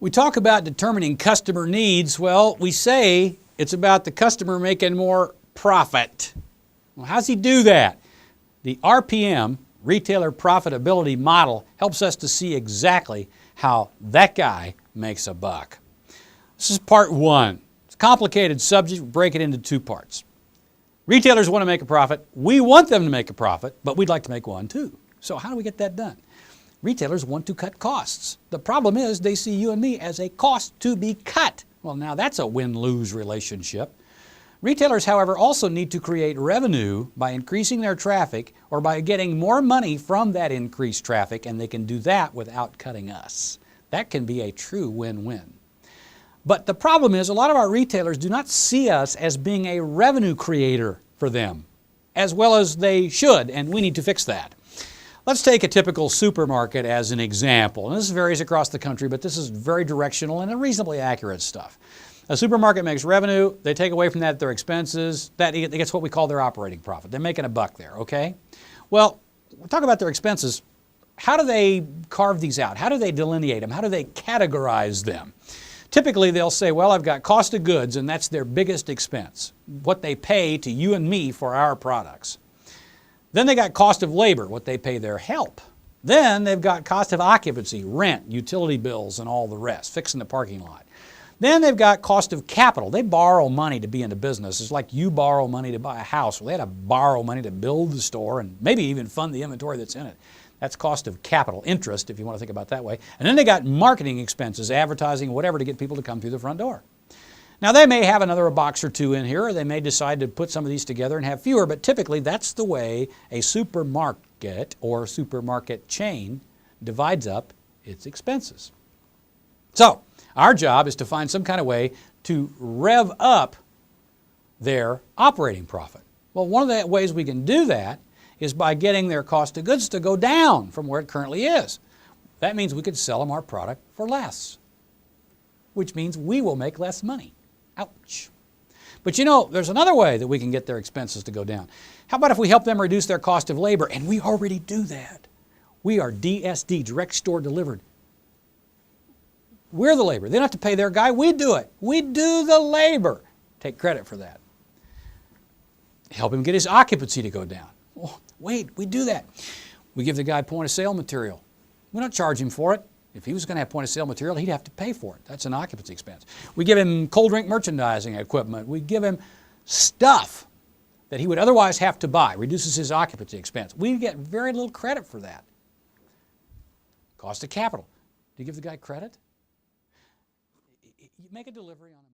We talk about determining customer needs. Well, we say it's about the customer making more profit. Well, how's he do that? The RPM, Retailer Profitability Model, helps us to see exactly how that guy makes a buck. This is part one. It's a complicated subject. We break it into two parts. Retailers want to make a profit. We want them to make a profit, but we'd like to make one too. So how do we get that done? Retailers want to cut costs. The problem is they see you and me as a cost to be cut. Well, now that's a win-lose relationship. Retailers, however, also need to create revenue by increasing their traffic or by getting more money from that increased traffic, and they can do that without cutting us. That can be a true win-win. But the problem is a lot of our retailers do not see us as being a revenue creator for them, as well as they should, and we need to fix that. Let's take a typical supermarket as an example. And this varies across the country, but this is very directional and reasonably accurate stuff. A supermarket makes revenue. They take away from that their expenses. That gets what we call their operating profit. They're making a buck there, okay? Well, we'll talk about their expenses. How do they carve these out? How do they delineate them? How do they categorize them? Typically, they'll say, well, I've got cost of goods, and that's their biggest expense, what they pay to you and me for our products. Then they got cost of labor, what they pay their help. Then they've got cost of occupancy, rent, utility bills, and all the rest, fixing the parking lot. Then they've got cost of capital. They borrow money to be in the business. It's like you borrow money to buy a house. Well, they had to borrow money to build the store and maybe even fund the inventory that's in it. That's cost of capital, interest, if you want to think about it that way. And then they got marketing expenses, advertising, whatever, to get people to come through the front door. Now, they may have another box or two in here, or they may decide to put some of these together and have fewer, but typically that's the way a supermarket or supermarket chain divides up its expenses. So, our job is to find some kind of way to rev up their operating profit. Well, one of the ways we can do that is by getting their cost of goods to go down from where it currently is. That means we could sell them our product for less, which means we will make less money. Ouch. But you know, there's another way that we can get their expenses to go down. How about if we help them reduce their cost of labor? And we already do that. We are DSD, direct store delivered. We're the labor. They don't have to pay their guy. We do it. We do the labor. Take credit for that. Help him get his occupancy to go down. Oh, wait, we do that. We give the guy point of sale material. We don't charge him for it. If he was going to have point of sale material, he'd have to pay for it. That's an occupancy expense. We give him cold drink merchandising equipment. We give him stuff that he would otherwise have to buy. Reduces his occupancy expense. We get very little credit for that. Cost of capital. Do you give the guy credit? You make a delivery on